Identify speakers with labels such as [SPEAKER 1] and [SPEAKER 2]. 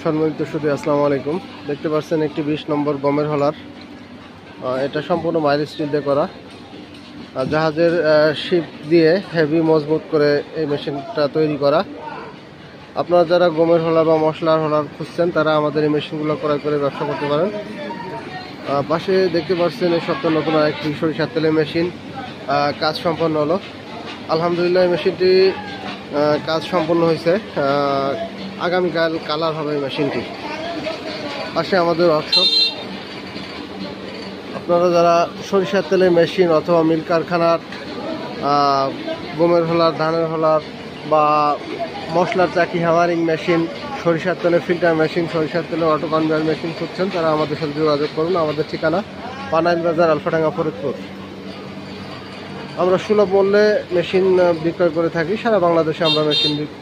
[SPEAKER 1] সম্মানিত সুধী, আসসালামু আলাইকুম। দেখতে পাচ্ছেন একটি 20 নম্বর গমের হলার। এটা সম্পূর্ণ মাইল স্টিল দিয়ে করা। জাহাজের শিপ দিয়ে হেভি মজবুত করে এই মেশিনটা তৈরি করা। আপনারা যারা গমের হলার বা মশলার হলার খুঁজছেন তারা আমাদের এই মেশিনগুলো ক্রয় করে ব্যবসা করতে পারেন। পাশে দেখতে পাচ্ছেন এই সপ্তাহ নতুন একটি সরিষার তেলের মেশিন কাজ সম্পন্ন হলো। আলহামদুলিল্লাহ, এই মেশিনটি কাজ সম্পন্ন হয়েছে। আগামীকাল কালার হবে এই মেশিনটি। পাশে আমাদের ওয়ার্কশপ। আপনারা যারা সরিষার তেলের মেশিন অথবা মিল কারখানার গমের হলার, ধানের হলার বা মশলার চাকি, হ্যামারিং মেশিন, সরিষার তেলের ফিল্টার মেশিন, সরিষার তেলের অটো কনভেয়ার মেশিন খুঁজছেন তারা আমাদের সাথে যোগাযোগ করুন। আমাদের ঠিকানা পানাইল বাজার, আলফাডাঙ্গা, ফরিদপুর। আমরা সুলভ মূল্যে মেশিন বিক্রয় করে থাকি। সারা বাংলাদেশে আমরা মেশিন